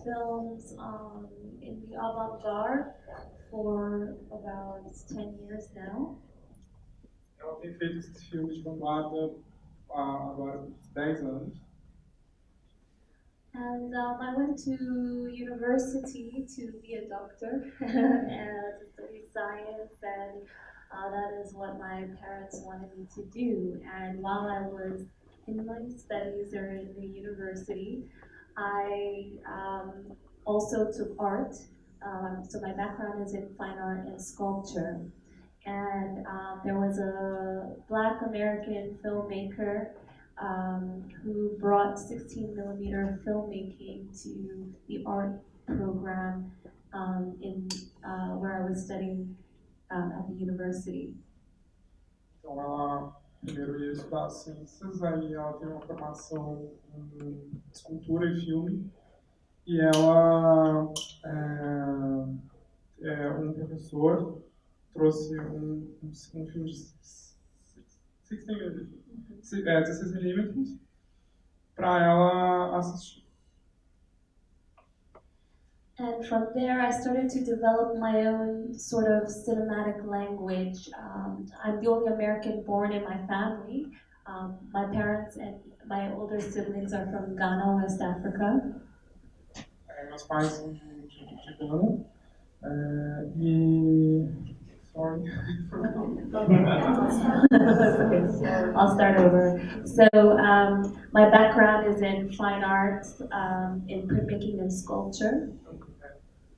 films in the avant-garde for about 10 years now. Ela tem feito esses filmes de vanguarda agora por 10 anos. And I went to university to be a doctor and to study science, and that is what my parents wanted me to do. And while I was in my studies or in the university, I also took art. So my background is in fine art and sculpture. And there was a Black American filmmaker who brought 16mm filmmaking to the art program in where I was studying at the university. Então ela primeiro ia estudar ciências, aí ela tem uma formação em escultura e filme, e ela um professor trouxe um filme de 16mm para ela assistir. And from there, I started to develop my own sort of cinematic language. I'm the only American born in my family. My parents and my older siblings are from Ghana, West Africa. Meus pais são de Ghana. E... Sorry. I'll start over. So my background is in fine arts, in printmaking and sculpture.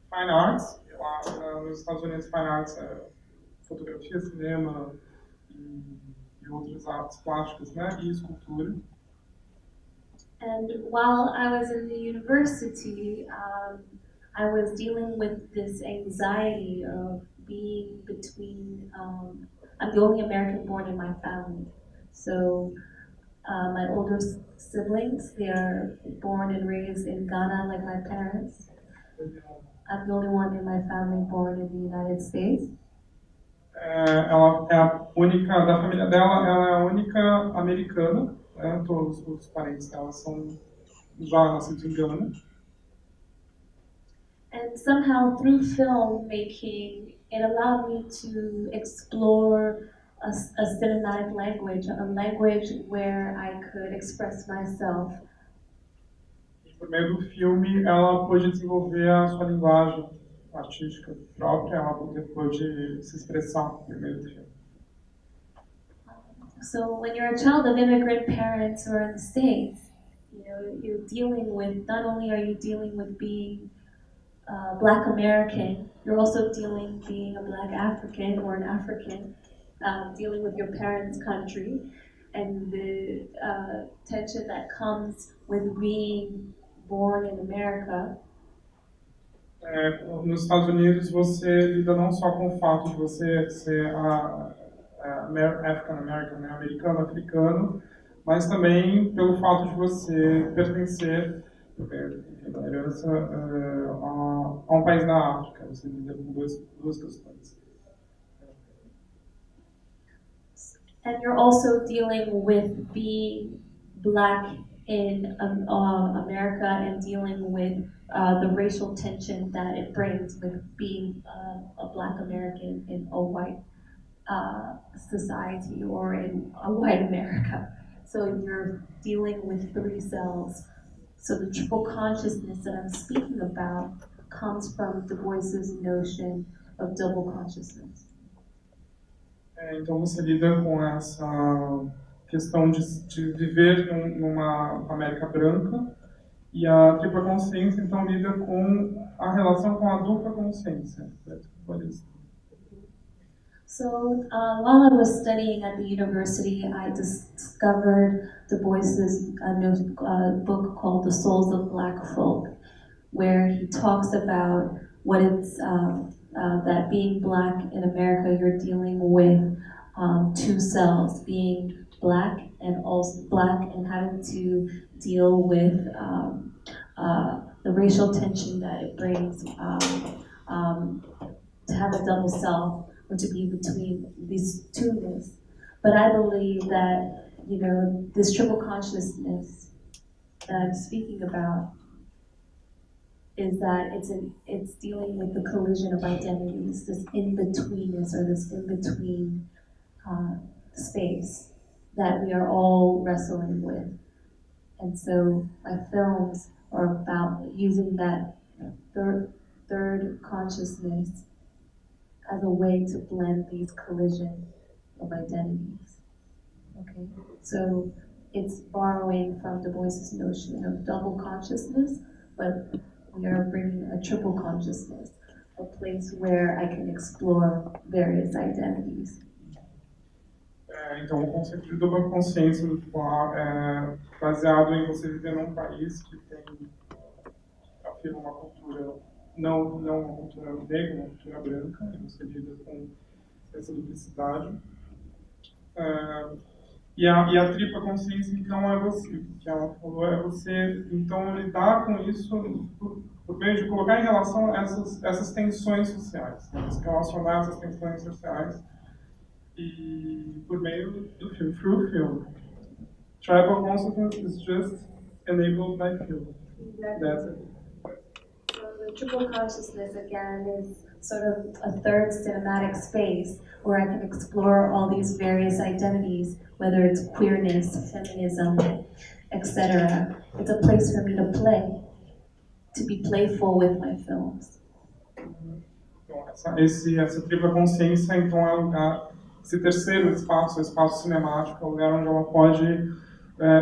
Fine arts, lá nos Estados Unidos, fine arts é fotografia, cinema e outras artes plásticas, né? E escultura. And while I was in the university, I was dealing with this anxiety of being between, I'm the only American born in my family. So my older siblings, they are born and raised in Ghana like my parents. I'm the only one in my family born in the United States. Ela é a única, da família dela, ela é a única americana, né? Todos os parentes dela são já nascidos em Ghana. And somehow through filmmaking, it allowed me to explore a cinematic language, a language where I could express myself. Por meio do filme, ela pôde desenvolver a sua linguagem artística própria, ela pôde se expressar por meio do filme. So when you're a child of immigrant parents who are in the States, you're dealing with, not only are you dealing with being Black American, you're also dealing being a Black African or an African, dealing with your parents' country, and the tension that comes with being born in America. Nos Estados Unidos, você lida não só com o fato de você ser African American, né, americano, africano, mas também pelo fato de você pertencer da herança a um país da África. Você lida com duas questões. And you're also dealing with being Black in America and dealing with the racial tension that it brings with being a Black American in a white society or in a white America. So you're dealing with three selves. So the triple consciousness that I'm speaking about comes from Du Bois's notion of double consciousness. Então você lida com essa questão de viver numa América branca, e a tripla consciência então lida com a relação com a dupla consciência. So while I was studying at the university, I discovered Du Bois's book called The Souls of Black Folk, where he talks about what it's that being Black in America, you're dealing with two selves, being Black and also Black, and having to deal with the racial tension that it brings to have a double self, or to be between these two-ness. But I believe that, this triple consciousness that I'm speaking about is that it's dealing with the collision of identities, this in-betweenness or this in-between space that we are all wrestling with. And so my films are about using that third consciousness as a way to blend these collision of identities. Okay, so it's borrowing from Du Bois's notion of double consciousness, but we are bringing a triple consciousness, a place where I can explore various identities. Então, o conceito de dupla consciência é baseado em você viver num país que tem, afirma uma cultura, não uma cultura negra, uma cultura branca, e você lida com essa duplicidade. E a tripla consciência, então, é você, que ela falou, é você, então, lidar com isso por meio de colocar em relação a essas tensões sociais, né? Se relacionar essas tensões sociais e por meio do filme, through film. Tribal consciousness is just enabled by film. Exactly. That's it. So the triple consciousness, again, is sort of a third cinematic space where I can explore all these various identities, whether it's queerness, feminism, etc. It's a place for me to play, to be playful with my films. Então, essa tripla consciência, então, é um lugar, esse terceiro espaço, o espaço cinemático, é o lugar onde ela pode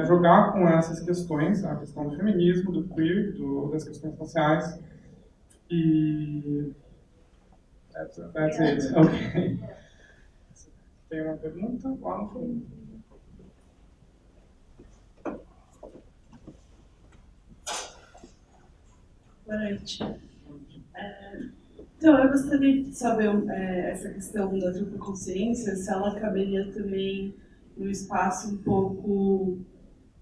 jogar com essas questões, a questão do feminismo, do queer, das questões sociais, e that's it. Ok. Tem uma pergunta lá no fundo? Boa noite. Então, eu gostaria de saber essa questão da tripla consciência, se ela caberia também no espaço um pouco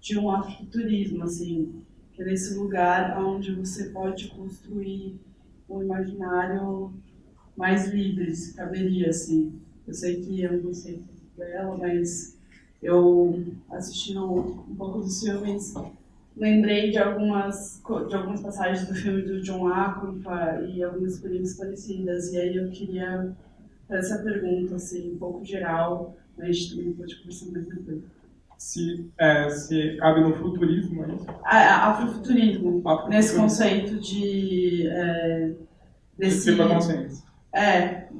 de um afrofuturismo, assim, que é nesse lugar onde você pode construir um imaginário mais livre, se caberia, assim. Eu sei que é um conceito dela, mas eu, assistindo um pouco dos filmes, lembrei de algumas passagens do filme do John Akosua e algumas experiências parecidas, e aí eu queria fazer essa pergunta, assim, um pouco geral, mas a gente também pode conversar mais depois. Se cabe no futurismo, é isso? Afrofuturismo, nesse conceito de tripla consciência.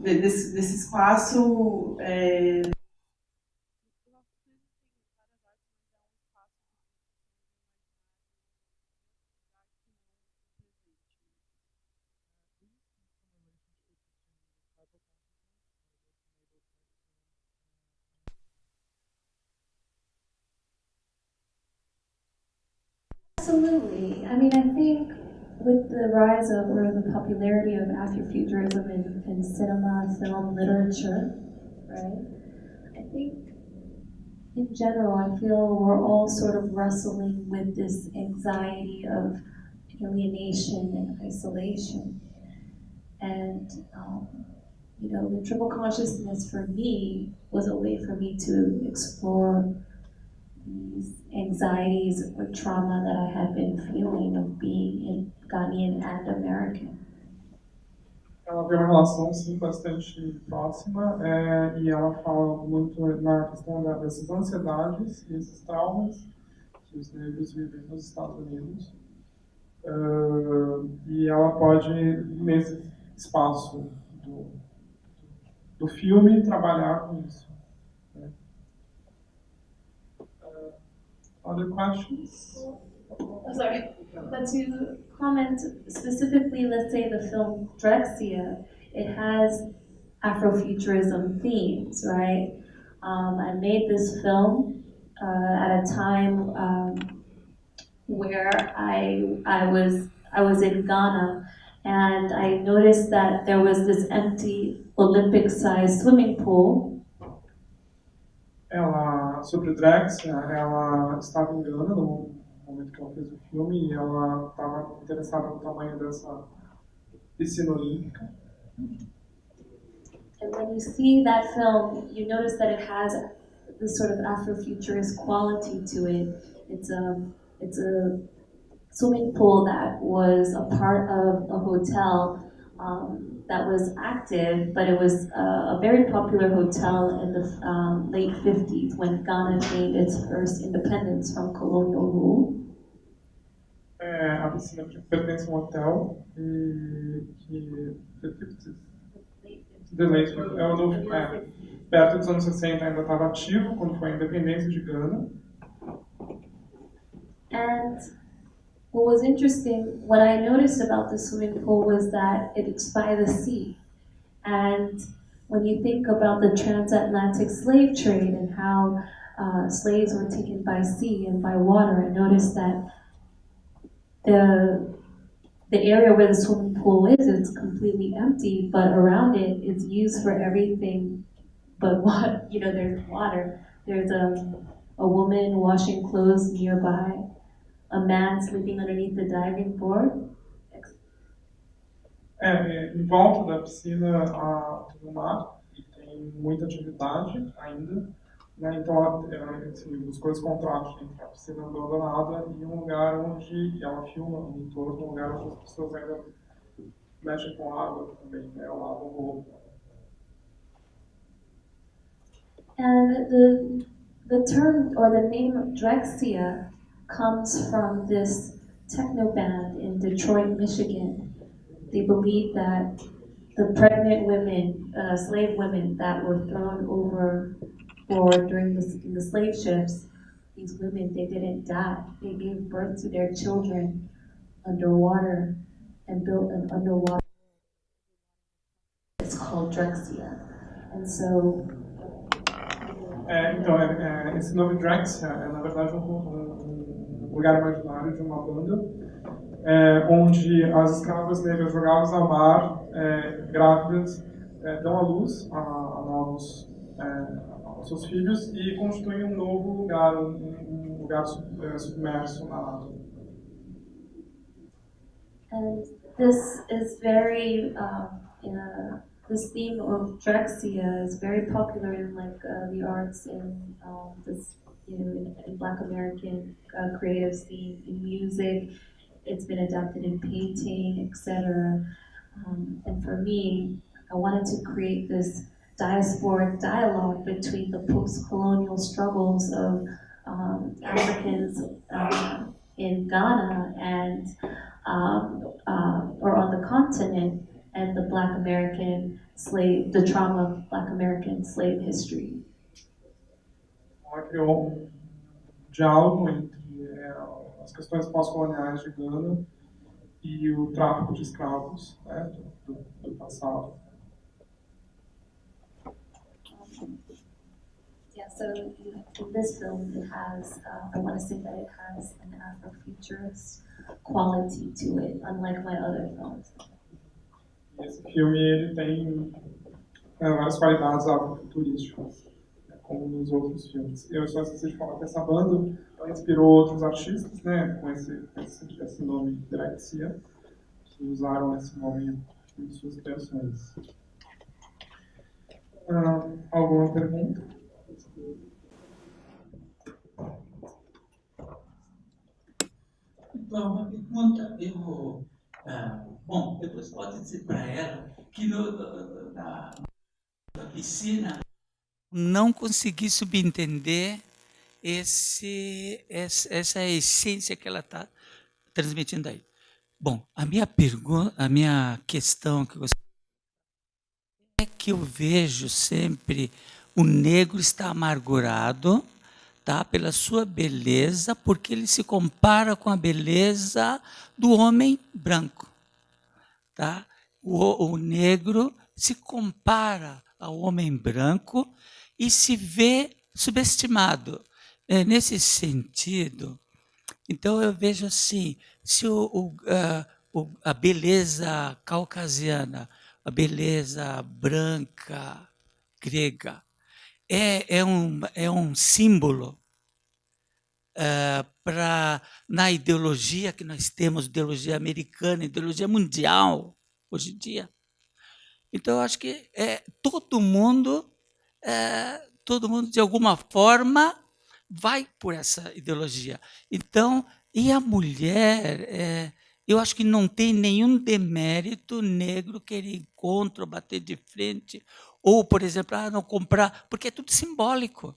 Desse espaço. Absolutely. I mean, I think with the rise of, or the popularity of Afrofuturism in cinema, film, literature, right? I think in general, I feel we're all sort of wrestling with this anxiety of alienation and isolation. And, you know, the triple consciousness for me was a way for me to explore these anxieties or trauma that I had been feeling of being Ghanaian and American. Ela tem uma relação, sim, bastante próxima, e ela fala muito na questão dessas ansiedades e esses traumas que os negros vivem nos Estados Unidos. E ela pode, nesse espaço do filme, trabalhar com isso. Other questions? Oh, sorry, but to comment specifically, let's say the film Drexia, it has Afrofuturism themes, right? I made this film at a time where I was in Ghana, and I noticed that there was this empty Olympic-sized swimming pool. Sobre o Drexia, ela estava em Gana no momento que ela fez o filme, e ela estava interessada no tamanho dessa piscina olímpica. And when you see that film, you notice that it has this sort of Afrofuturist quality to it. It's a swimming pool that was a part of a hotel that was active, but it was a very popular hotel in the late 50s when Ghana gained its first independence from colonial rule. A piscina pertence a um hotel que perto dos anos 60 ainda estava ativo, quando foi a independência de Gana. And what was interesting, what I noticed about the swimming pool was that it's by the sea. And when you think about the transatlantic slave trade and how slaves were taken by sea and by water, I noticed that the area where the swimming pool is, it's completely empty, but around it, it's used for everything but what, you know, there's water. There's a woman washing clothes nearby, a man sleeping underneath the diving board. Em volta da piscina tem o mar, e tem muita atividade ainda, né? Então assim, os coisas contrastam entre a piscina abandonada e um lugar onde ela filma no entorno, um lugar onde as pessoas ainda mexem com água também, né? Lavam roupa. And the term or the name Drexcia comes from this techno band in Detroit, Michigan. They believe that the pregnant women, slave women that were thrown overboard during the slave ships, these women, they didn't die. They gave birth to their children underwater and built an underwater. It's called Drexcia. And so Então, esse nome Drexcia é, na verdade, um lugar imaginário de uma banda, onde as escravas negras jogadas ao mar, grávidas, dão à luz a novos aos seus filhos e constituem um novo lugar, um lugar submerso na água. And this is very this theme of Drexcia is very popular in the arts and this, you know, in Black American creative scene, in music. It's been adapted in painting, etc. And for me, I wanted to create this diasporic dialogue between the post-colonial struggles of Africans in Ghana and or on the continent, and the Black American slave, the trauma of Black American slave history. Ela criou um diálogo entre as questões pós-coloniais de Gana e o tráfico de escravos, né, do passado. Yeah, so in this film it has, I want to say that it has an Afrofuturist quality to it, unlike my other films. Esse filme ele tem várias qualidades afrofuturísticas, como nos outros filmes. Eu só esqueci de falar que essa banda ela inspirou outros artistas, né, com esse nome Drexcia, que usaram esse nome em suas criações. Alguma pergunta? Então, uma pergunta, bom, depois pode dizer para ela que na piscina não consegui subentender essa essência que ela está transmitindo aí. Bom, a minha questão que você é que eu vejo sempre o negro está amargurado, tá, pela sua beleza, porque ele se compara com a beleza do homem branco, tá? O negro se compara ao homem branco e se vê subestimado. Nesse sentido, então eu vejo assim, se a beleza caucasiana, a beleza branca, grega, é um símbolo na ideologia que nós temos, ideologia americana, ideologia mundial, hoje em dia. Então, eu acho que todo mundo, de alguma forma, vai por essa ideologia. Então, E a mulher, eu acho que não tem nenhum demérito negro querer encontro, bater de frente, ou, por exemplo, não comprar, porque é tudo simbólico.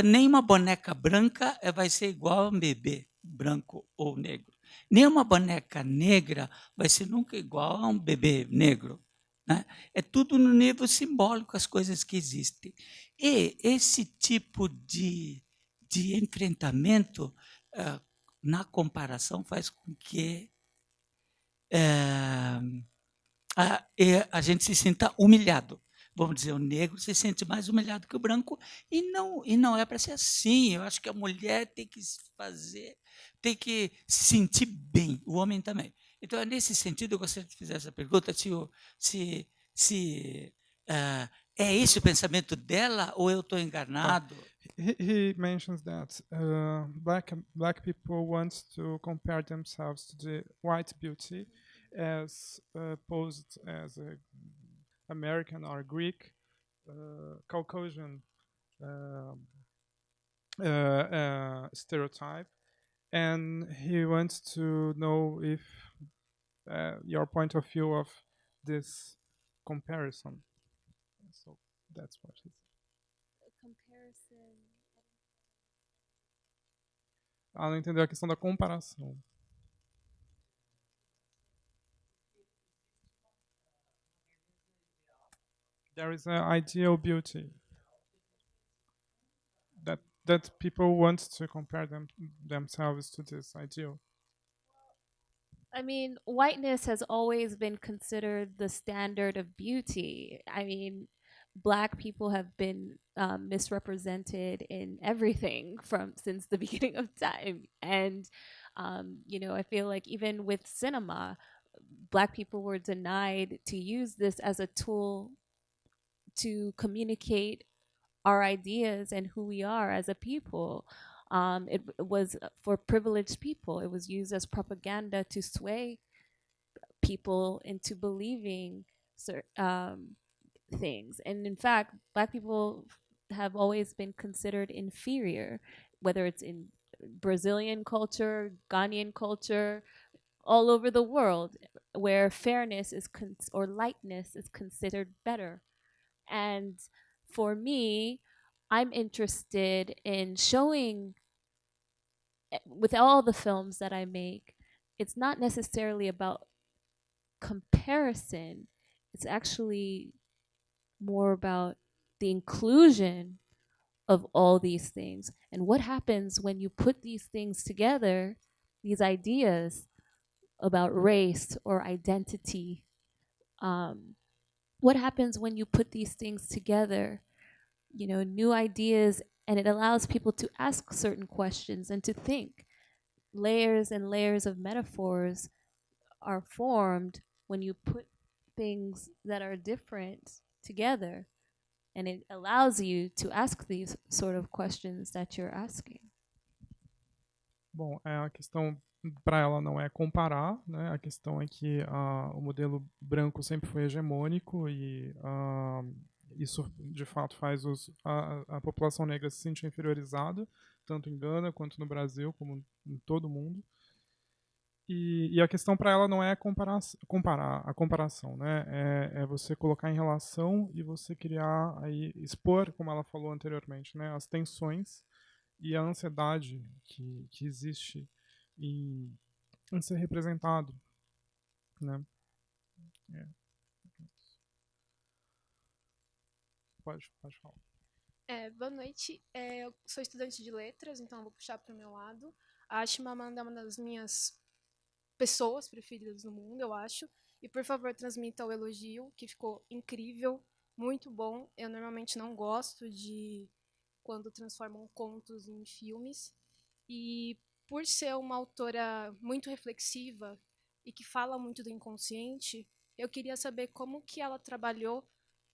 Nem uma boneca branca vai ser igual a um bebê branco ou negro. Nem uma boneca negra vai ser nunca igual a um bebê negro. Né? É tudo no nível simbólico as coisas que existem. E esse tipo de enfrentamento, na comparação, faz com que a gente se sinta humilhado. Vamos dizer, o negro se sente mais humilhado que o branco, e não é para ser assim. Eu acho que a mulher tem que se sentir bem, o homem também. Então, nesse sentido, eu gostaria de fazer essa pergunta, se é esse o pensamento dela ou eu estou enganado? He mentions that black people want to compare themselves to the white beauty as posed as a American or Greek, Caucasian stereotype, and he wants to know if your point of view of this comparison. So that's what he said. Comparison. Não entendeu a questão da comparação. There is an ideal beauty that people want to compare themselves to this ideal. I mean, whiteness has always been considered the standard of beauty. I mean, Black people have been misrepresented in everything from since the beginning of time, and I feel like even with cinema, Black people were denied to use this as a tool to communicate our ideas and who we are as a people. It was for privileged people. It was used as propaganda to sway people into believing things. And in fact, Black people have always been considered inferior, whether it's in Brazilian culture, Ghanaian culture, all over the world, where fairness is or lightness is considered better. And for me, I'm interested in showing, with all the films that I make, it's not necessarily about comparison. It's actually more about the inclusion of all these things. And what happens when you put these things together, these ideas about race or identity? What happens when you put these things together? New ideas, and it allows people to ask certain questions and to think. Layers and layers of metaphors are formed when you put things that are different together, and it allows you to ask these sort of questions that you're asking. Bom, a questão para ela não é comparar, né? A questão é que o modelo branco sempre foi hegemônico e isso, de fato, faz a população negra se sentir inferiorizada, tanto em Gana quanto no Brasil, como em todo o mundo. E a questão para ela não é comparar a comparação, né? É você colocar em relação e você criar, aí, expor, como ela falou anteriormente, né? As tensões e a ansiedade que existe em ser representado, né? Pode falar. Boa noite, eu sou estudante de letras, então vou puxar para o meu lado. A Chimamanda é uma das minhas pessoas preferidas no mundo, eu acho. E, por favor, transmita o elogio, que ficou incrível, muito bom. Eu normalmente não gosto de quando transformam contos em filmes. E, por ser uma autora muito reflexiva e que fala muito do inconsciente, eu queria saber como que ela trabalhou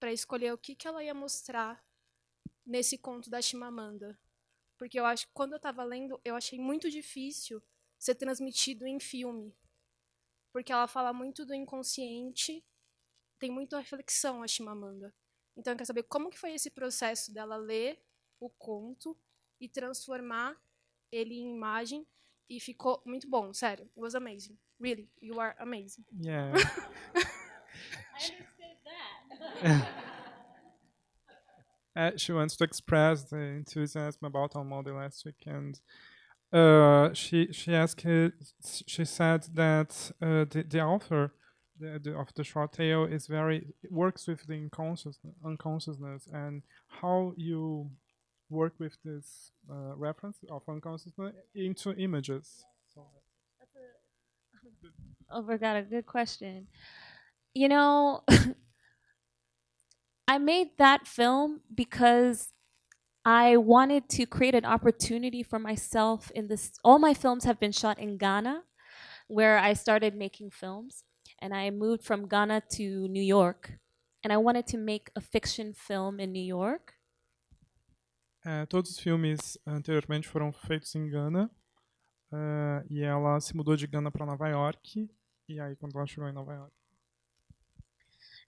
para escolher o que ela ia mostrar nesse conto da Chimamanda. Porque eu acho que quando eu estava lendo, eu achei muito difícil ser transmitido em filme. Porque ela fala muito do inconsciente, tem muita reflexão a Chimamanda. Então eu quero saber como que foi esse processo dela ler o conto e transformar ele em imagem, e ficou muito bom, sério. It was amazing. Really, you are amazing. Yeah. I understood that. She wants to express the enthusiasm about our model last week, and she asked. She said that the author of the short tale is works with the unconsciousness, and how you work with this reference of unconsciousness into images. So, Oh, forgot a good question. You know, I made that film because I wanted to create an opportunity for myself in this. All my films have been shot in Ghana, where I started making films. And I moved from Ghana to New York. And I wanted to make a fiction film in New York. todos os filmes anteriormente foram feitos em Gana, e ela se mudou de Gana para Nova York, e aí quando ela chegou em Nova York.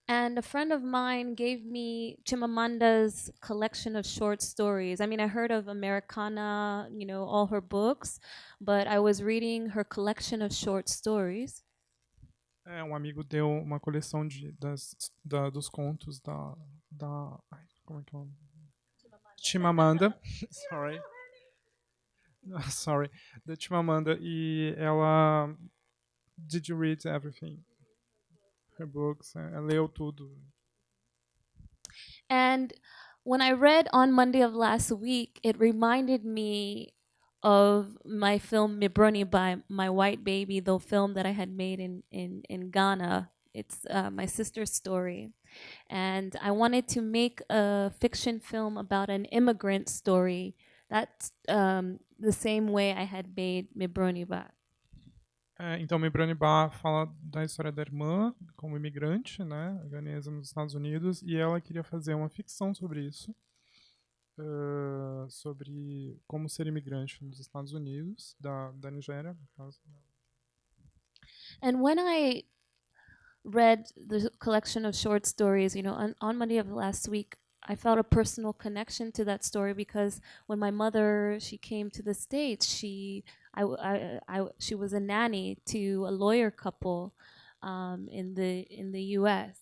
And a friend of mine gave me Chimamanda's collection of short stories. I mean, I heard of Americana, you know, all her books, but I was reading her collection of short stories. Um amigo deu uma coleção dos contos como é que é o nome? Chimamanda. Sorry. Sorry. Da Chimamanda, e ela... Did you read everything? Her books. Ela leu tudo. And when I read On Monday of last week, it reminded me of my film Mibroni by My White Baby, the film that I had made in Ghana. It's my sister's story. And I wanted to make a fiction film about an immigrant story. That's the same way I had made Mibroni by. Então, Mibrani Ba fala da história da irmã como imigrante, né, ganesa nos Estados Unidos, e ela queria fazer uma ficção sobre isso, sobre como ser imigrante nos Estados Unidos, da Nigéria, no caso. And when I read the collection of short stories, you know, on Monday of last week, I felt a personal connection to that story because when my mother, she came to the States, she was a nanny to a lawyer couple in the U.S.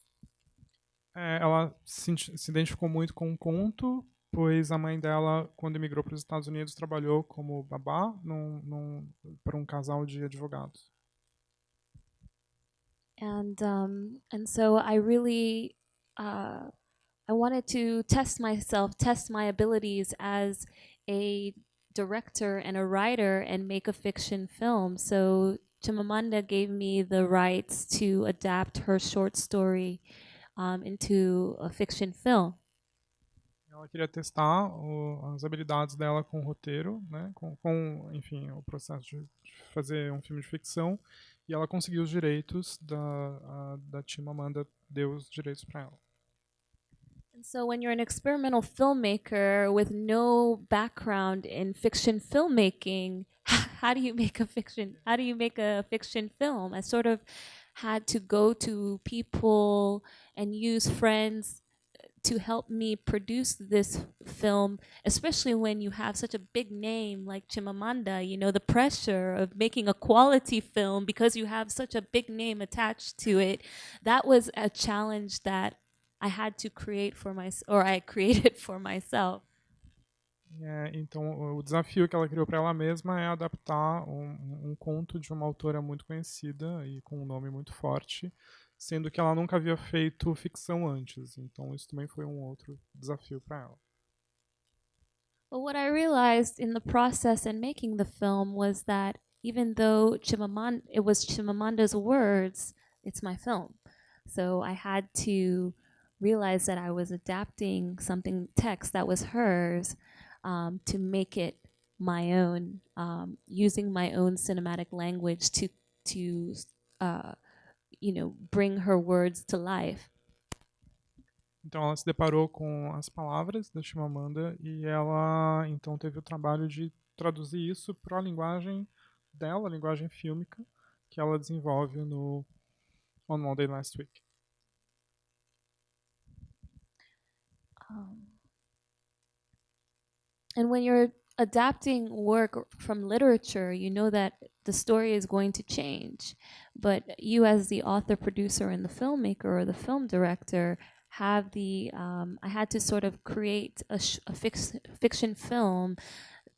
Ela se identificou muito com o conto, pois a mãe dela, quando emigrou para os Estados Unidos, trabalhou como babá para um casal de advogados. And so I really I wanted to test myself, test my abilities as a director and a writer and make a fiction film. So Chimamanda gave me the rights to adapt her short story into a fiction film. Ela queria testar as habilidades dela com o roteiro, né, enfim, o processo de fazer um filme de ficção, e ela conseguiu os direitos da Chimamanda, deu os direitos para ela. And so when you're an experimental filmmaker with no background in fiction filmmaking, how do you make a fiction film? I sort of had to go to people and use friends to help me produce this film, especially when you have such a big name like Chimamanda, you know, the pressure of making a quality film because you have such a big name attached to it. That was a challenge that I had to create I created for myself. Então, o desafio que ela criou para ela mesma é adaptar um conto de uma autora muito conhecida e com um nome muito forte, sendo que ela nunca havia feito ficção antes. Então, isso também foi um outro desafio para ela. But what I realized in the process and making the film was that even though it was Chimamanda's words, it's my film. So I had to realize that I was adapting text that was hers, to make it my own, using my own cinematic language to bring her words to life. Então ela se deparou com as palavras da Chimamanda e ela então teve o trabalho de traduzir isso para a linguagem dela, a linguagem fílmica, que ela desenvolve no On Monday Last Week. And when you're adapting work from literature, you know that the story is going to change. But you, as the author, producer, and the filmmaker or the film director, have the I had to sort of create a fiction film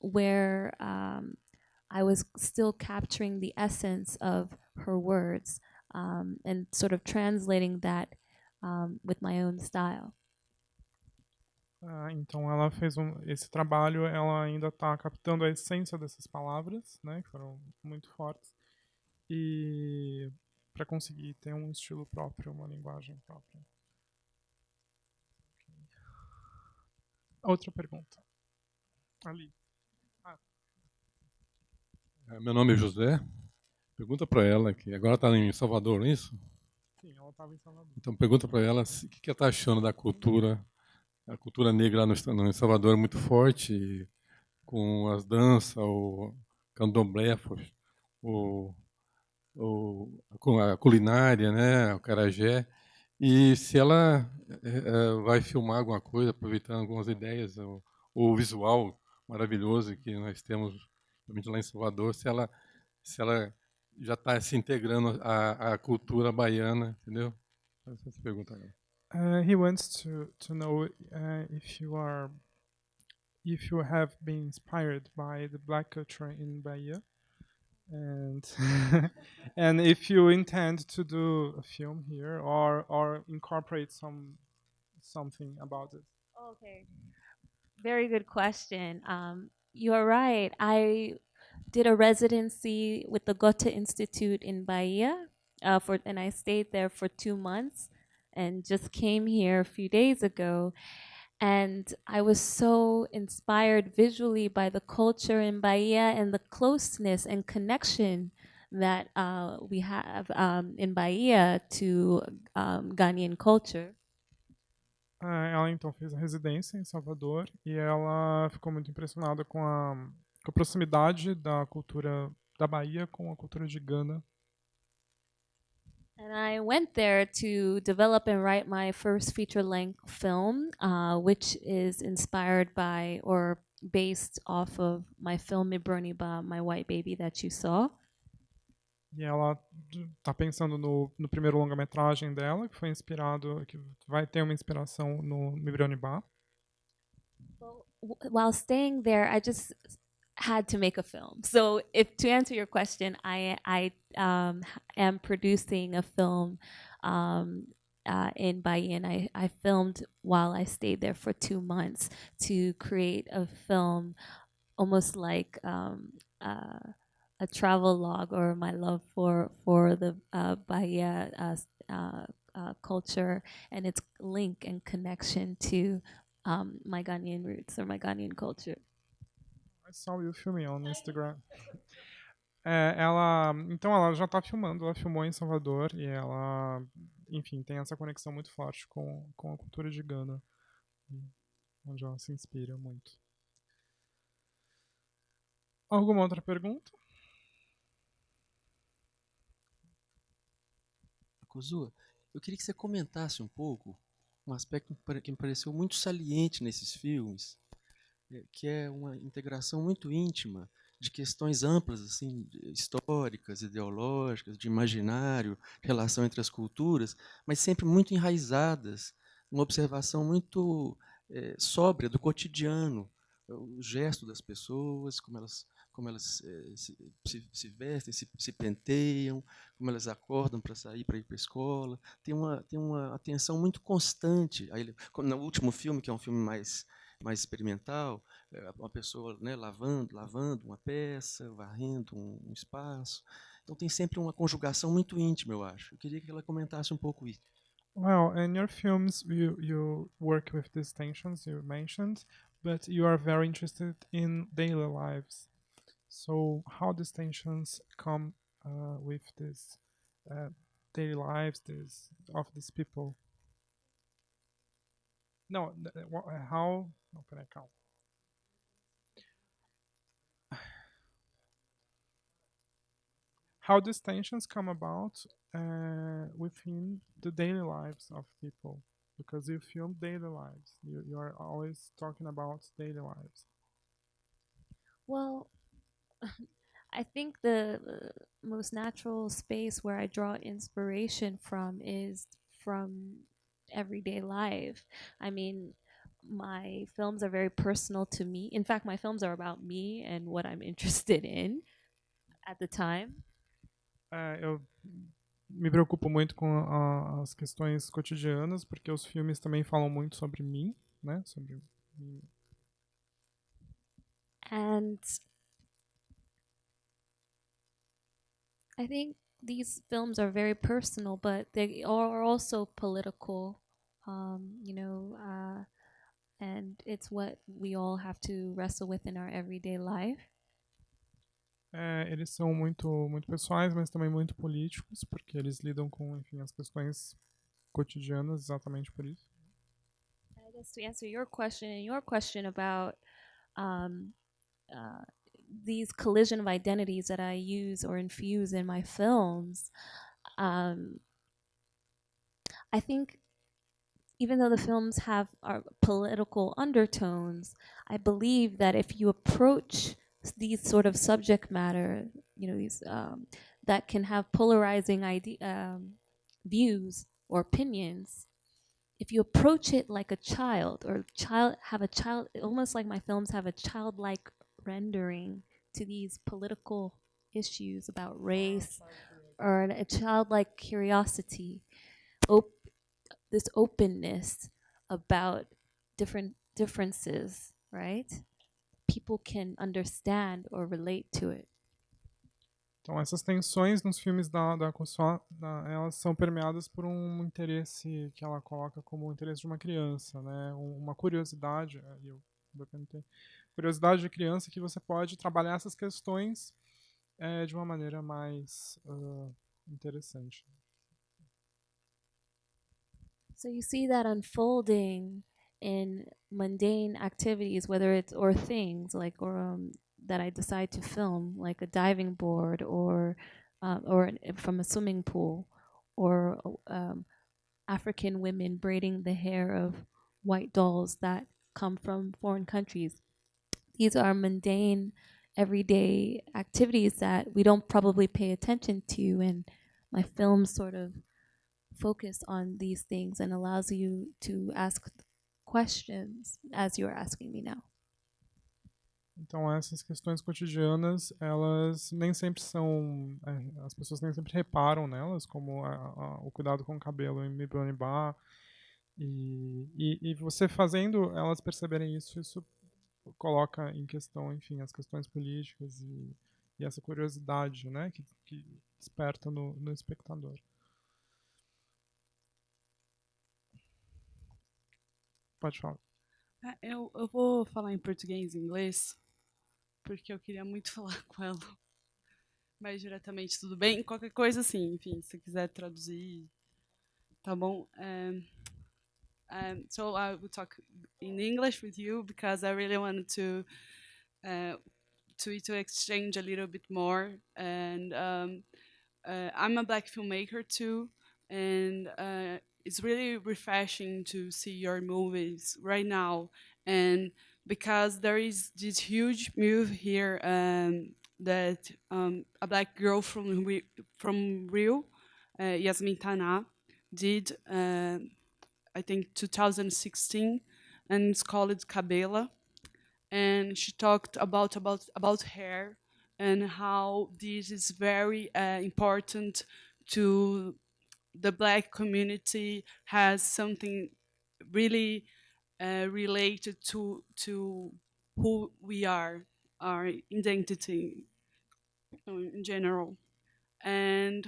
where I was still capturing the essence of her words, and sort of translating that with my own style. Então ela fez esse trabalho, ela ainda está captando a essência dessas palavras, né, que foram muito fortes, e para conseguir ter um estilo próprio, uma linguagem própria. Outra pergunta. Ali. Meu nome é José. Pergunta para ela, que agora está em Salvador, não é isso? Sim, ela estava em Salvador. Então pergunta para ela o que ela está achando da cultura. A cultura negra lá no Salvador é muito forte, com as danças, o candomblé, com a culinária, né, o carajé. E se ela vai filmar alguma coisa, aproveitando algumas ideias, o visual maravilhoso que nós temos, principalmente lá em Salvador, se ela já está se integrando à cultura baiana, entendeu? Essa pergunta. He wants to know if you have been inspired by the black culture in Bahia, and and if you intend to do a film here or incorporate something about it. Okay, very good question. You're right. I did a residency with the Goethe Institute in Bahia, and I stayed there for 2 months, and just came here a few days ago. And I was so inspired visually by the culture in Bahia and the closeness and connection that we have in Bahia to Ghanaian culture. Ela então fez a residência em Salvador e ela ficou muito impressionada com a proximidade da cultura da Bahia com a cultura de Gana. And I went there to develop and write my first feature-length film, which is inspired by or based off of my film Mibroniba, My White Baby that you saw. E ela está pensando no primeiro longa-metragem dela, que foi inspirado, que vai ter uma inspiração no Mibroniba. While staying there, I just had to make a film. So, to answer your question, I am producing a film in Bahia, and I filmed while I stayed there for 2 months to create a film, almost like a travel log or my love for the Bahia culture and its link and connection to my Ghanaian roots or my Ghanaian culture. I saw you filming on Instagram. Então ela já está filmando, ela filmou em Salvador e ela, enfim, tem essa conexão muito forte com a cultura de Gana, onde ela se inspira muito. Alguma outra pergunta? Akosua, eu queria que você comentasse um pouco um aspecto que me pareceu muito saliente nesses filmes, que é uma integração muito íntima de questões amplas, assim, históricas, ideológicas, de imaginário, relação entre as culturas, mas sempre muito enraizadas, uma observação muito sóbria do cotidiano, o gesto das pessoas, como elas se vestem, se penteiam, como elas acordam para sair, para ir para a escola. Tem uma atenção muito constante. Aí, no último filme, que é um filme mais experimental, uma pessoa, né, lavando uma peça, varrendo um espaço. Então tem sempre uma conjugação muito íntima, eu acho. Eu queria que ela comentasse um pouco isso. Well, in your films, you work with these tensions you mentioned, but you are very interested in daily lives. So how these tensions come with this daily lives of these people? No, how? No, peraí, calma. How these tensions come about within the daily lives of people? Because you film daily lives. You are always talking about daily lives. Well, I think the most natural space where I draw inspiration from is from everyday life. I mean, my films are very personal to me. In fact, my films are about me and what I'm interested in at the time. Eu me preocupo muito com as questões cotidianas, porque os filmes também falam muito sobre mim, né? Sobre mim. And I think these films are very personal, but they are also political, and it's what we all have to wrestle with in our everyday life. Eles são muito pessoais, mas também muito políticos, porque eles lidam com, enfim, as questões cotidianas, exatamente por isso. I guess to answer your question about these collision of identities that I use or infuse in my films, I think even though the films have political undertones, I believe that if you approach these sort of subject matter, these that can have polarizing views or opinions, if you approach it like a child, almost like my films have a childlike rendering to these political issues about race, or a childlike curiosity, this openness about different differences, right? People can understand or relate to it. Então, essas tensões nos filmes da Akosua, elas são permeadas por um interesse que ela coloca como o interesse de uma criança, né? Uma curiosidade, curiosidade de criança, que você pode trabalhar essas questões de uma maneira mais interessante. So you see that unfolding in mundane activities, whether it's or things like that I decide to film, like a diving board or from a swimming pool, or African women braiding the hair of white dolls that come from foreign countries. These are mundane, everyday activities that we don't probably pay attention to, and my films sort of focus on these things and allows you to ask questions as you're asking me now. Então, essas questões cotidianas, elas nem sempre são... as pessoas nem sempre reparam nelas, como o cuidado com o cabelo em Mibonibá. E você fazendo elas perceberem isso coloca em questão, enfim, as questões políticas e essa curiosidade, né, que desperta no espectador. Pode falar. Eu vou falar em português e inglês, porque eu queria muito falar com ela mais diretamente, tudo bem? Qualquer coisa assim, enfim, se quiser traduzir, tá bom? So I will talk in English with you because I really wanted to exchange a little bit more. And I'm a Black filmmaker too, and it's really refreshing to see your movies right now. And because there is this huge move here that a Black girl from Rio, Yasmin Tana, did, I think 2016, and it's called Cabela. And she talked about hair and how this is very important to the Black community, has something really related to who we are, our identity in general. And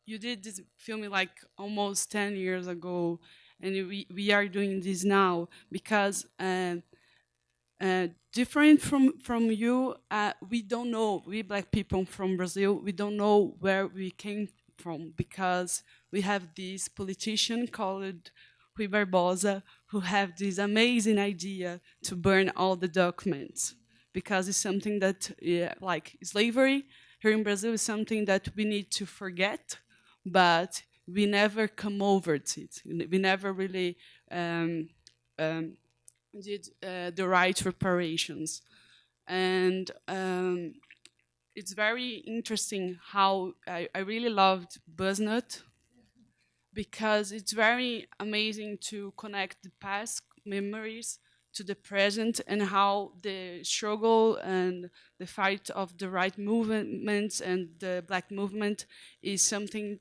you did this film like almost 10 years ago, and we are doing this now because different from you, we don't know, we Black people from Brazil, we don't know where we came from, because we have this politician called Rui Barbosa who have this amazing idea to burn all the documents, because it's something that, like slavery here in Brazil, is something that we need to forget, but we never come over to it. We never really did the right reparations. And it's very interesting how I really loved Buzznut, because it's very amazing to connect the past memories to the present, and how the struggle and the fight of the right movements and the black movement is something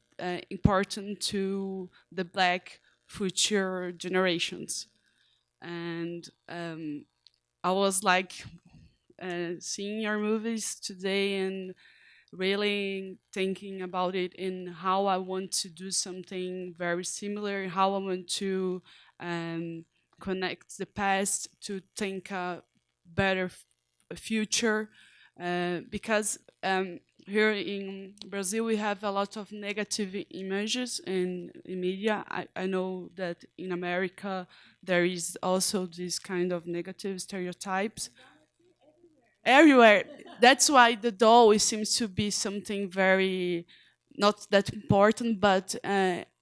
important to the black future generations. And I was like seeing your movies today and really thinking about it in how I want to do something very similar, how I want to connect the past to think a better future. Because here in Brazil we have a lot of negative images in media. I know that in America there is also this kind of negative stereotypes everywhere. That's why the doll seems to be something very not that important. But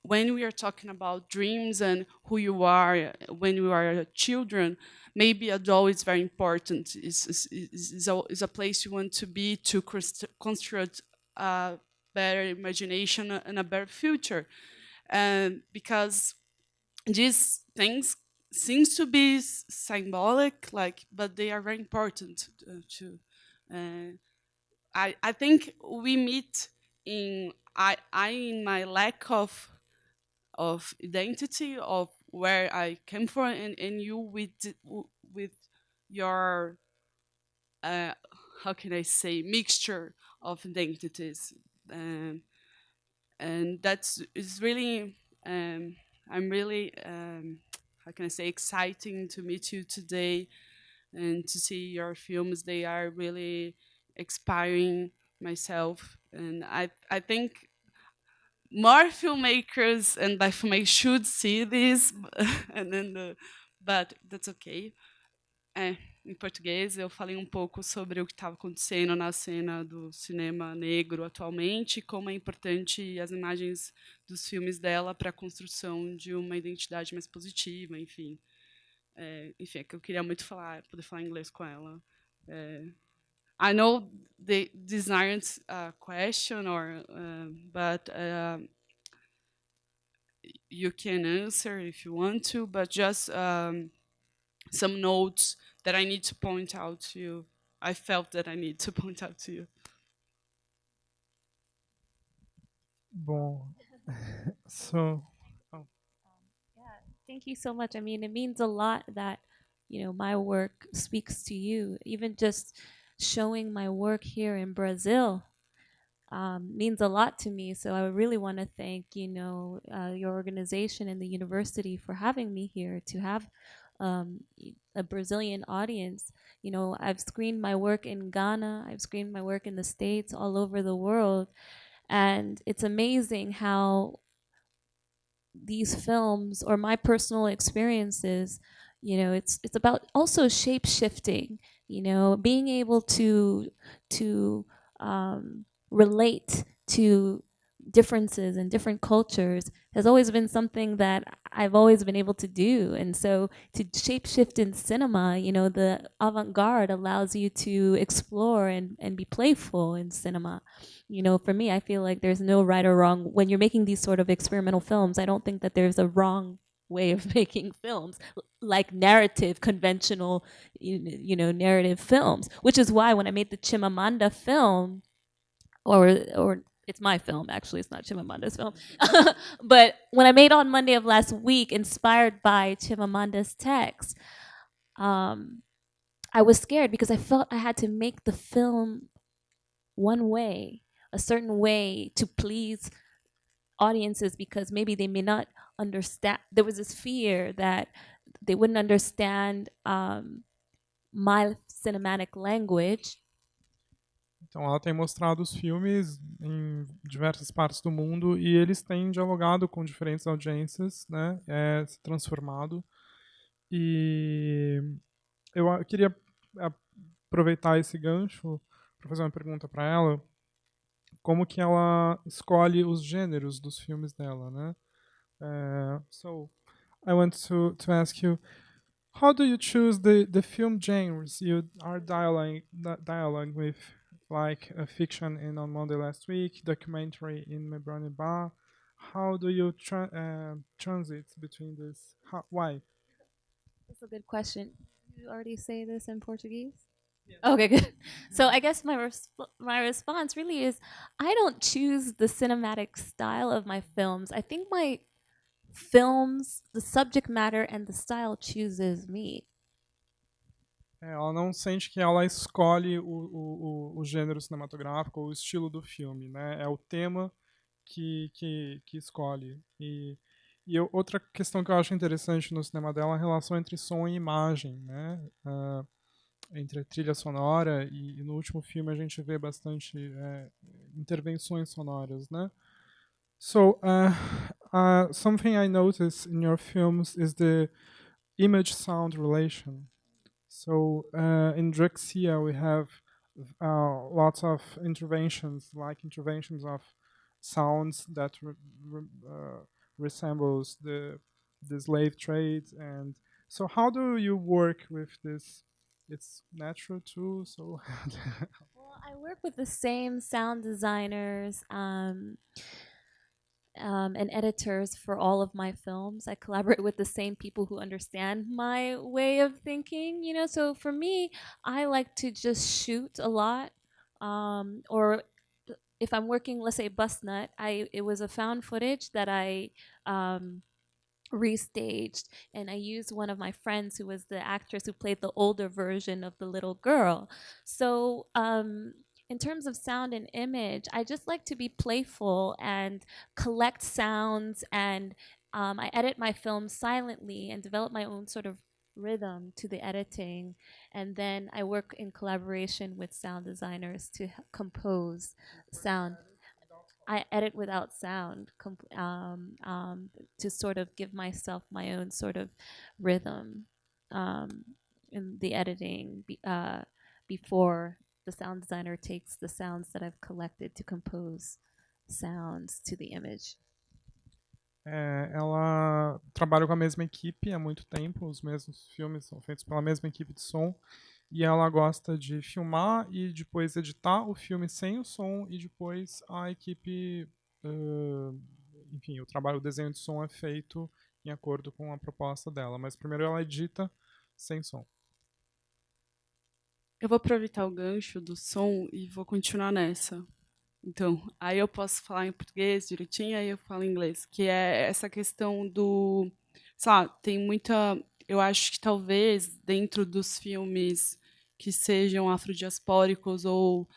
when we are talking about dreams and who you are when you are children, maybe a doll is very important. Is a place you want to be to construct a better imagination and a better future. And because these things seems to be symbolic, like, but they are very important to. I think we meet in I in my lack of identity of where I came from, and you with your how can I say, mixture of identities. Um, and that's is really I'm really how can I say, exciting to meet you today and to see your films. They are really inspiring myself, and I think more filmmakers and black filmmakers should see this. And then but that's okay. Em português, eu falei um pouco sobre o que estava acontecendo na cena do cinema negro atualmente, como é importante as imagens dos filmes dela para a construção de uma identidade mais positiva, enfim. Enfim, é que eu queria muito poder falar inglês com ela. I know these aren't a question, but you can answer if you want to, but just some notes that I need to point out to you. I felt that I need to point out to you. Bom, so, Yeah, thank you so much. I mean, it means a lot that, you know, my work speaks to you. Even just showing my work here in Brazil means a lot to me. So I really want to thank, you know, your organization and the university for having me here to have a Brazilian audience. You know, I've screened my work in Ghana, I've screened my work in the States, all over the world. And it's amazing how these films or my personal experiences, you know, it's about also shape shifting, you know, being able to relate to differences and different cultures has always been something that I've always been able to do. And so to shape shift in cinema, you know, the avant-garde allows you to explore and be playful in cinema. You know, for me, I feel like there's no right or wrong. When you're making these sort of experimental films, I don't think that there's a wrong way of making films, like narrative, conventional, you know, narrative films, which is why when I made the Chimamanda film, or it's my film, actually, it's not Chimamanda's film. But when I made On Monday of last week, inspired by Chimamanda's text, I was scared because I felt I had to make the film one way, a certain way to please audiences, because maybe they may not understand. There was this fear that they wouldn't understand my cinematic language. então ela tem mostrado os filmes em diversas partes do mundo e eles têm dialogado com diferentes audiências, né? Se transformado. E eu queria aproveitar esse gancho para fazer uma pergunta para ela. Como que ela escolhe os gêneros dos filmes dela, né? So I want to ask you, how do you choose the film genres you are dialogue with, like fiction in On Monday Last Week, documentary in My Brownie Bar? How do you transit between this? Why? That's a good question. You already say this in Portuguese? Okay, good. So I guess my response really is I don't choose the cinematic style of my films. I think my films, the subject matter and the style chooses me. Ela não sente que ela escolhe o gênero cinematográfico ou o estilo do filme, né? É o tema que escolhe. Outra questão que eu acho interessante no cinema dela é a relação entre som e imagem, né? Entre a trilha sonora e no último filme a gente vê bastante intervenções sonoras, né? So, something I notice in your films is the image-sound relation. So, in Drexia we have lots of interventions, like interventions of sounds that resembles the slave trade, and so how do you work with this? It's natural too. So, Well, I work with the same sound designers and editors for all of my films. I collaborate with the same people who understand my way of thinking, you know. So for me, I like to just shoot a lot, or if I'm working, let's say Bus Nut, it was a found footage that I restaged, and I used one of my friends who was the actress who played the older version of the little girl. So in terms of sound and image, I just like to be playful and collect sounds, and I edit my films silently and develop my own sort of rhythm to the editing, and then I work in collaboration with sound designers to compose sound. I edit without sound to sort of give myself my own sort of rhythm in the editing before the sound designer takes the sounds that I've collected to compose sounds to the image. Ela trabalha com a mesma equipe há muito tempo, os mesmos filmes são feitos pela mesma equipe de som, e ela gosta de filmar e depois editar o filme sem o som, e depois a equipe, enfim, o desenho de som é feito em acordo com a proposta dela, mas primeiro ela edita sem som. Eu vou aproveitar o gancho do som e vou continuar nessa. Então, aí eu posso falar em português direitinho, aí eu falo em inglês, que é essa questão do... Sabe, tem muita... Eu acho que talvez dentro dos filmes que sejam afrodiaspóricos ou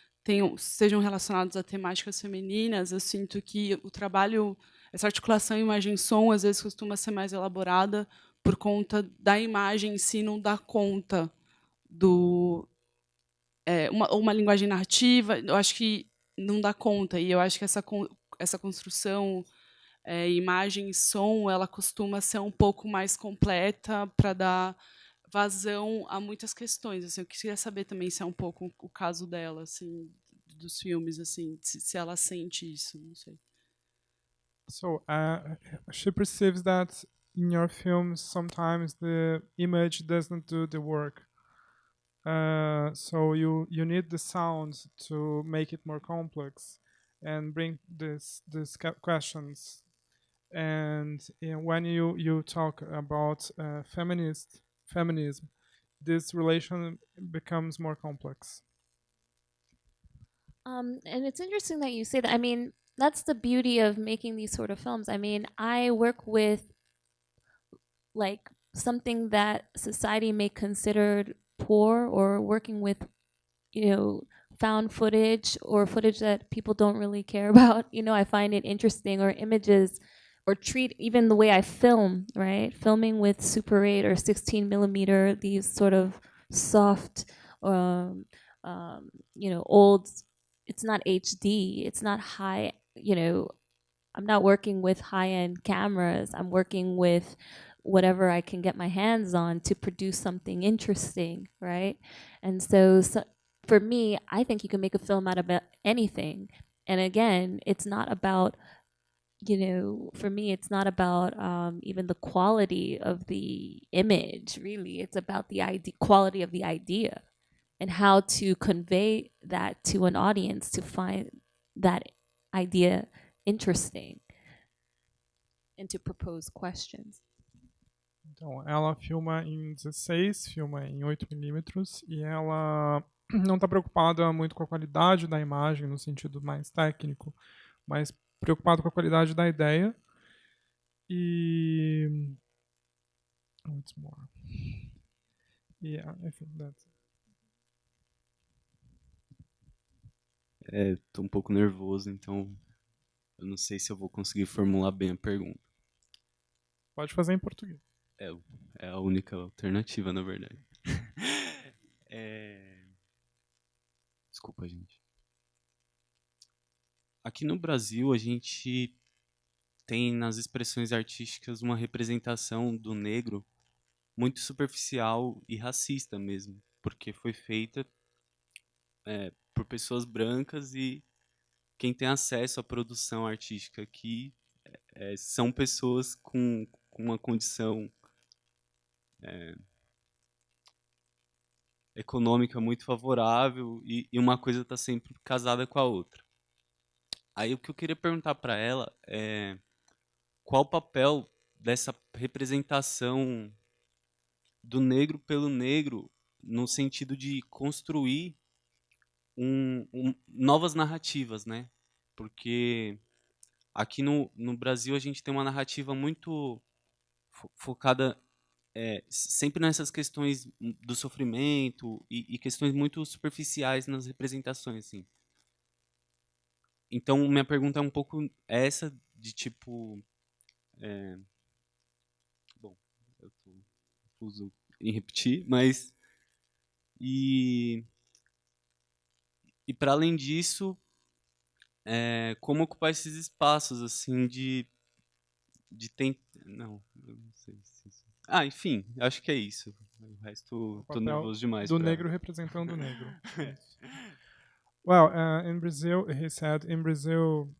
sejam relacionados a temáticas femininas, eu sinto que o trabalho, essa articulação imagem-som, às vezes costuma ser mais elaborada por conta da imagem em si não dar conta do... uma linguagem narrativa, eu acho que não dá conta, e eu acho que essa construção imagem e som, ela costuma ser um pouco mais completa para dar vazão a muitas questões. Assim, eu queria saber também se é um pouco o caso dela, assim, dos filmes, assim, se ela sente isso, não sei. So, she perceives that in your films sometimes the image doesn't do the work. So you need the sound to make it more complex and bring these questions. And when you talk about feminism, this relation becomes more complex. And it's interesting that you say that. I mean, that's the beauty of making these sort of films. I mean, I work with like something that society may consider poor, or working with, you know, found footage or footage that people don't really care about. You know, I find it interesting, or images, or treat even the way I film, right? Filming with Super 8 or 16 millimeter, these sort of soft, you know, old, it's not HD, it's not high, you know, I'm not working with high-end cameras. I'm working with whatever I can get my hands on to produce something interesting, right? And so for me, I think you can make a film out of anything. And again, it's not about you know, for me, it's not about even the quality of the image, really. It's about the quality of the idea and how to convey that to an audience to find that idea interesting and to propose questions. Então, ela filma em 16, filma em 8mm, e ela não está preocupada muito com a qualidade da imagem, no sentido mais técnico, mas preocupada com a qualidade da ideia. E... What's more? Yeah, I think that's it. Tô um pouco nervoso, então eu não sei se eu vou conseguir formular bem a pergunta. Pode fazer em português. É a única alternativa, na verdade. Desculpa, gente. Aqui no Brasil, a gente tem nas expressões artísticas uma representação do negro muito superficial e racista mesmo, porque foi feita por pessoas brancas e quem tem acesso à produção artística aqui são pessoas com uma condição econômica muito favorável e uma coisa está sempre casada com a outra. Aí o que eu queria perguntar para ela é qual o papel dessa representação do negro pelo negro no sentido de construir novas narrativas, né? Porque aqui no Brasil a gente tem uma narrativa muito focada sempre nessas questões do sofrimento e questões muito superficiais nas representações, assim. Então, minha pergunta é um pouco essa, de tipo... Bom, eu tô confuso em repetir, mas... E para além disso, como ocupar esses espaços, assim, de tentar... Não, eu não sei se... enfim, acho que é isso. O resto, tô nervoso demais. Do negro representando o negro. Well, in Brazil, he said, in Brazil,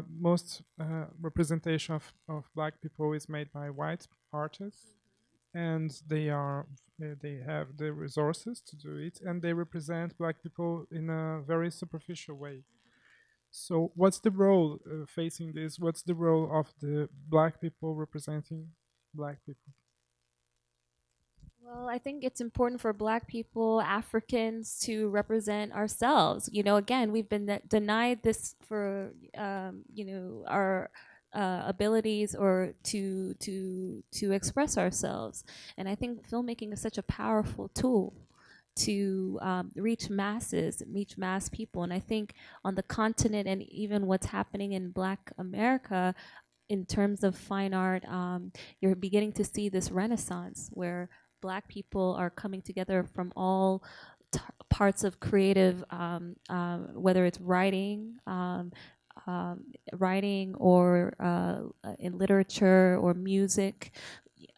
most representation of black people is made by white artists, and they have the resources to do it, and they represent black people in a very superficial way. So what's the role facing this? What's the role of the black people representing black people? Well, I think it's important for Black people, Africans, to represent ourselves. You know, again, we've been denied this for, you know, our abilities or to express ourselves. And I think filmmaking is such a powerful tool to reach masses, reach mass people. And I think on the continent and even what's happening in Black America, in terms of fine art, you're beginning to see this renaissance where Black people are coming together from all parts of creative, whether it's writing, writing or in literature or music.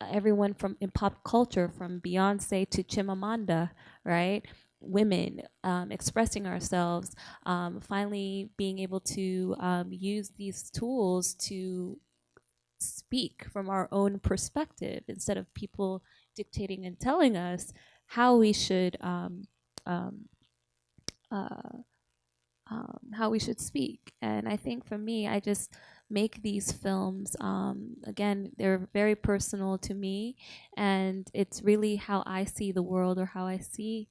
Everyone from in pop culture, from Beyonce to Chimamanda, right? Women expressing ourselves, finally being able to use these tools to speak from our own perspective instead of people dictating and telling us how we should speak. And I think for me, I just make these films. Again, they're very personal to me, and it's really how I see the world or how I see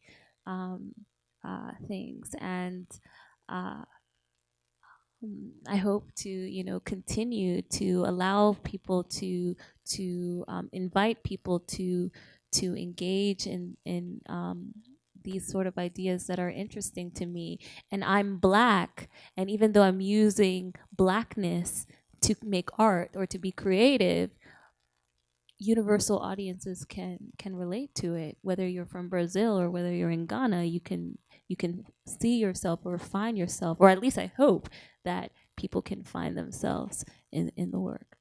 things. And I hope to, you know, continue to allow people to invite people to engage in these sort of ideas that are interesting to me. And I'm Black, and even though I'm using Blackness to make art or to be creative, universal audiences can relate to it. Whether you're from Brazil or whether you're in Ghana, you can see yourself or find yourself, or at least I hope that people can find themselves in the work.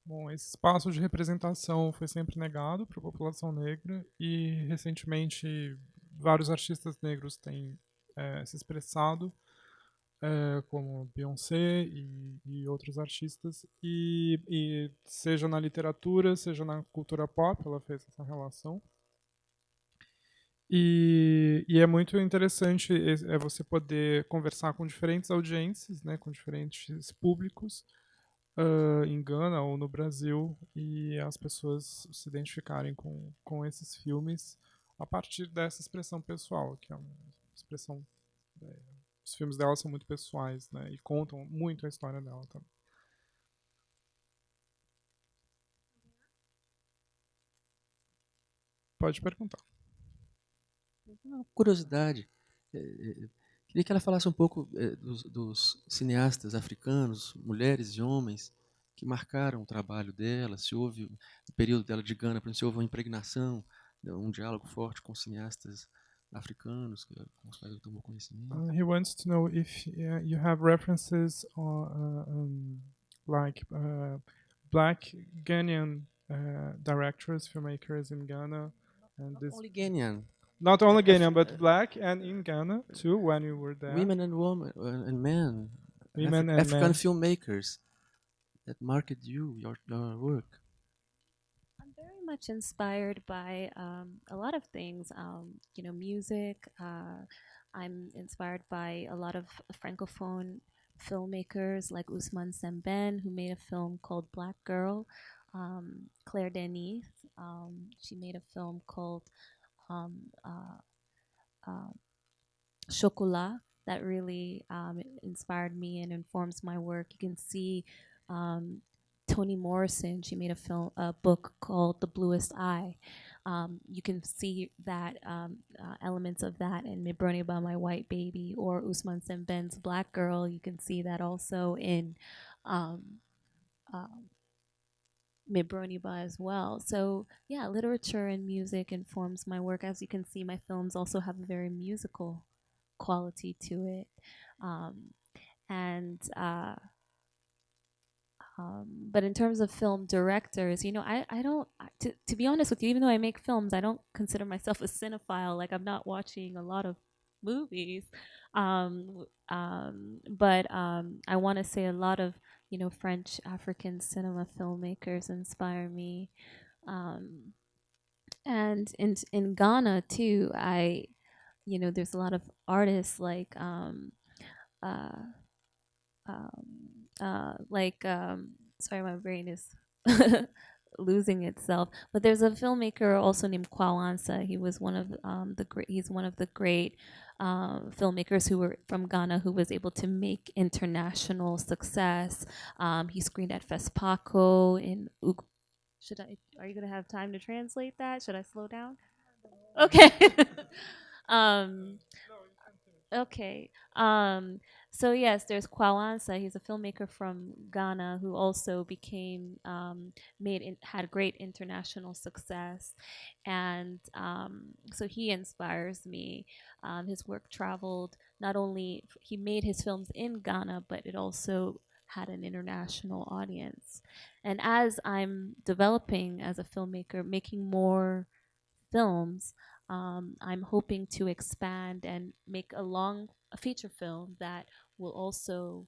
Bom, esse espaço de representação foi sempre negado para a população negra e recentemente vários artistas negros têm se expressado como Beyoncé e outros artistas, e seja na literatura, seja na cultura pop, ela fez essa relação. E é muito interessante você poder conversar com diferentes audiências, né, com diferentes públicos, em Gana ou no Brasil, e as pessoas se identificarem com esses filmes a partir dessa expressão pessoal, que é uma expressão... os filmes dela são muito pessoais, né, e contam muito a história dela também. Pode perguntar. Uma curiosidade. Queria que ela falasse um pouco dos cineastas africanos, mulheres e homens, que marcaram o trabalho dela, se houve, no período dela de Gana, por exemplo, se houve uma impregnação, um diálogo forte com cineastas africanos, com os quais eu tomo conhecimento. He wants to know if you have references like black Ghanaian directors, filmmakers in Ghana. And Not only Ghanaian. Not only Ghanaian, but black and in Ghana too, when you were there. Women and women and men. Women and African men. filmmakers that market your work. I'm very much inspired by a lot of things. Music. I'm inspired by a lot of francophone filmmakers like Ousmane Sembène, who made a film called Black Girl. Claire Denis, she made a film called Chocolat that really inspired me and informs my work. You can see Toni Morrison, she made a book called The Bluest Eye. You can see that elements of that in Me Brony Ba My White Baby, or Ousmane Sembène's Black Girl. You can see that also in Me Brony Ba as well. So yeah, literature and music informs my work. As you can see, my films also have a very musical quality to it. But in terms of film directors, I don't, to be honest with you, even though I make films, I don't consider myself a cinephile. Like, I'm not watching a lot of movies. But I want to say a lot of, French African cinema filmmakers inspire me. And in Ghana too, there's a lot of artists like sorry, my brain is losing itself. But there's a filmmaker also named Kwawansa. He was one of he's one of the great filmmakers who were from Ghana, who was able to make international success. He screened at FESPACO in are you gonna have time to translate that? Should I slow down? Okay. Okay. So yes, there's Kwawansa. He's a filmmaker from Ghana who also became had great international success, and so he inspires me. His work traveled. Not only he made his films in Ghana, but it also had an international audience. And as I'm developing as a filmmaker, making more films, I'm hoping to expand and make a feature film that will also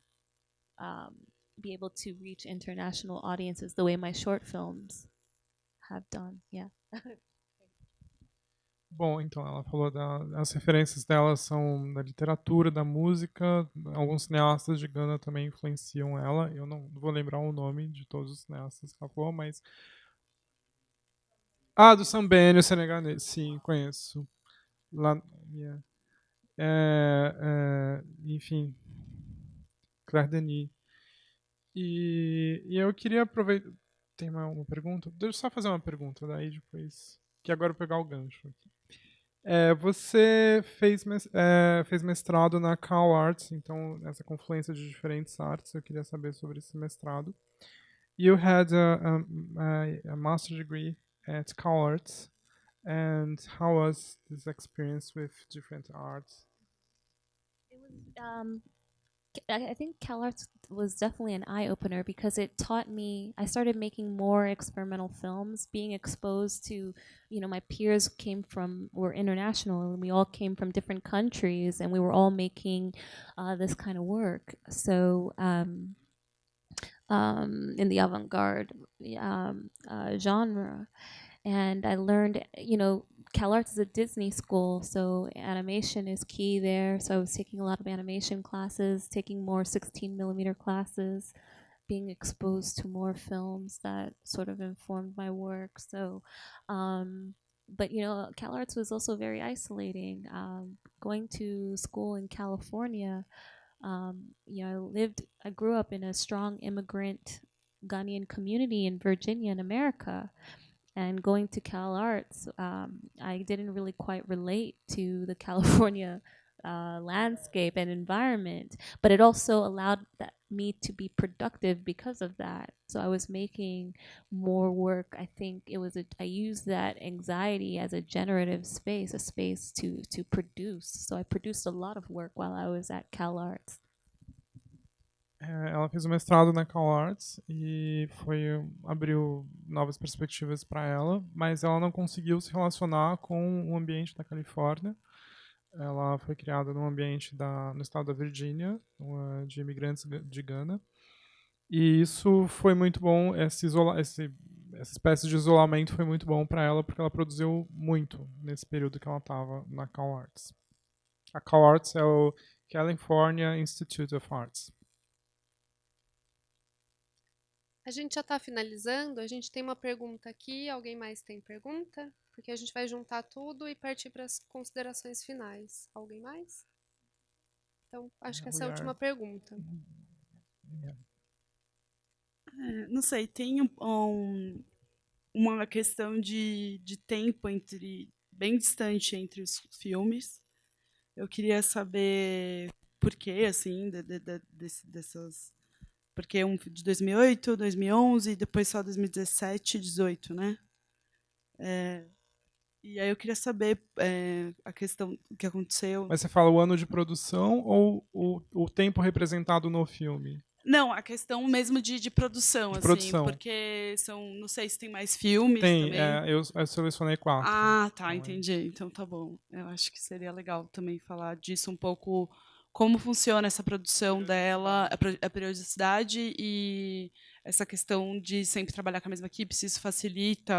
be able to reach international audiences the way my short films have done. Yeah. Bom, então ela falou as referências dela são da literatura, da música. Alguns cineastas de Gana também influenciam ela. Eu não vou lembrar o nome de todos os cineastas que ela falou, mas... do Sambene, o senegalês. Sim, conheço. Lá, yeah. Enfim, Claire Denis. E eu queria aproveitar... Tem mais uma pergunta? Deixa eu só fazer uma pergunta, daí depois... Que agora eu vou pegar o gancho aqui. Você fez mestrado na Cal Arts, então essa confluência de diferentes artes, eu queria saber sobre esse mestrado. You had a master's degree at Cal Arts, and how was this experience with different arts? It was I think CalArts was definitely an eye opener because it taught me. I started making more experimental films, being exposed to, my peers were international, and we all came from different countries, and we were all making this kind of work. So in the avant-garde genre, and I learned, CalArts is a Disney school, so animation is key there. So I was taking a lot of animation classes, taking more 16mm classes, being exposed to more films that sort of informed my work. So, but CalArts was also very isolating. Going to school in California, I grew up in a strong immigrant Ghanaian community in Virginia in America. And going to CalArts, I didn't really quite relate to the California landscape and environment, but it also allowed me to be productive because of that. So I was making more work. I think I used that anxiety as a generative space, a space to produce. So I produced a lot of work while I was at CalArts. Ela fez o mestrado na CalArts e abriu novas perspectivas para ela, mas ela não conseguiu se relacionar com o ambiente da Califórnia. Ela foi criada num ambiente no estado da Virgínia, de imigrantes de Gana. E isso foi muito bom, essa espécie de isolamento foi muito bom para ela, porque ela produziu muito nesse período que ela estava na CalArts. A CalArts é o California Institute of Arts. A gente já está finalizando, a gente tem uma pergunta aqui, alguém mais tem pergunta? Porque a gente vai juntar tudo e partir para as considerações finais. Alguém mais? Então, acho que essa é a última pergunta. Não sei, tem uma questão de tempo bem distante entre os filmes. Eu queria saber por que, assim, dessas... Porque um de 2008, 2011, depois só 2017 e 2018, né? E aí eu queria saber a questão que aconteceu. Mas você fala o ano de produção ou o tempo representado no filme? Não, a questão mesmo de produção, produção. Porque não sei se tem mais filmes também. Eu selecionei 4. Ah, tá, entendi. Então tá bom. Eu acho que seria legal também falar disso um pouco, como funciona essa produção dela, a periodicidade e essa questão de sempre trabalhar com a mesma equipe, se isso facilita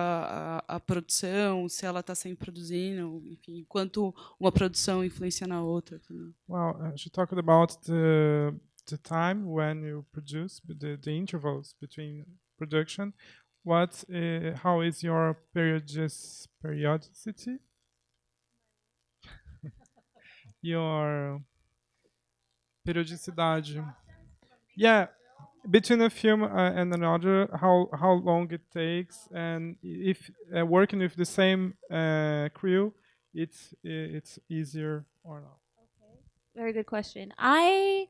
a produção, se ela está sempre produzindo, enfim, quanto uma produção influencia na outra. Também. Well, she talked about the time when you produce, the intervals between production. How is your periodicity? Your periodicidade. Yeah, between a film and another, how long it takes, and if working with the same crew, it's easier or not. Okay, very good question. I'm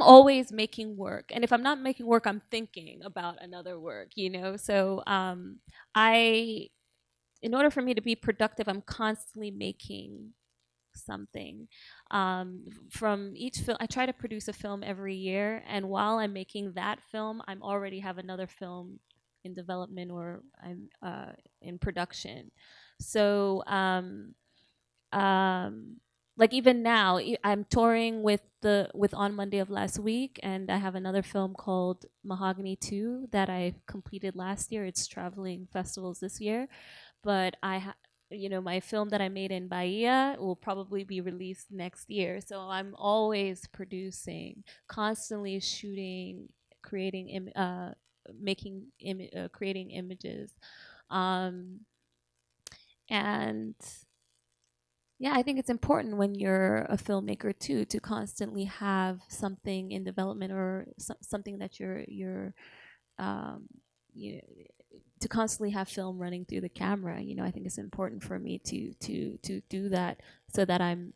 always making work, and if I'm not making work, I'm thinking about another work. So in order for me to be productive, I'm constantly making something. From each film, I try to produce a film every year, and while I'm making that film, I'm already have another film in development or I'm in production. So like even now, I'm touring with On Monday of last week, and I have another film called Mahogany 2 that I completed last year. It's traveling festivals this year, but my film that I made in Bahia will probably be released next year. So I'm always producing, constantly shooting, creating, creating images, and yeah, I think it's important when you're a filmmaker too to constantly have something in development or something that you're to constantly have film running through the camera. I think it's important for me to do that so that I'm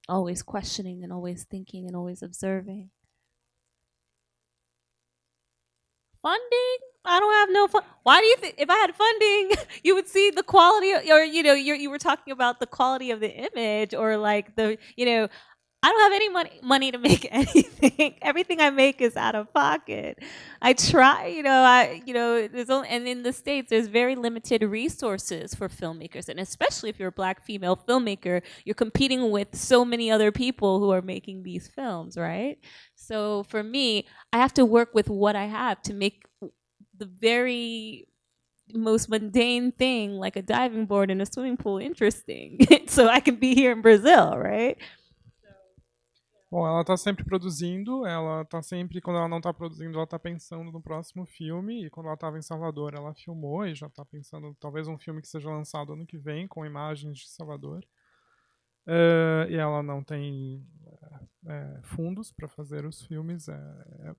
always questioning and always thinking and always observing. Funding? I don't have no fun. Why do you think if I had funding, you would see the quality, or you were talking about the quality of the image, or like I don't have any money to make anything. Everything I make is out of pocket. I try, there's only, and in the States, there's very limited resources for filmmakers. And especially if you're a Black female filmmaker, you're competing with so many other people who are making these films, right? So for me, I have to work with what I have to make the very most mundane thing, like a diving board in a swimming pool, interesting. So I can be here in Brazil, right? Bom, ela está sempre produzindo, ela está sempre, quando ela não está produzindo, ela está pensando no próximo filme, e quando ela estava em Salvador, ela filmou e já está pensando talvez um filme que seja lançado ano que vem, com imagens de Salvador. E ela não tem fundos para fazer os filmes,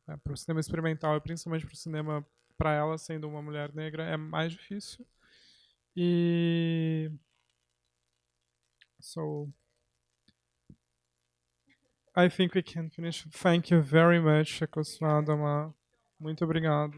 para o cinema experimental e principalmente para o cinema, para ela, sendo uma mulher negra, é mais difícil. So I think we can finish. Thank you very much, Akosua, Adoma. Muito obrigado.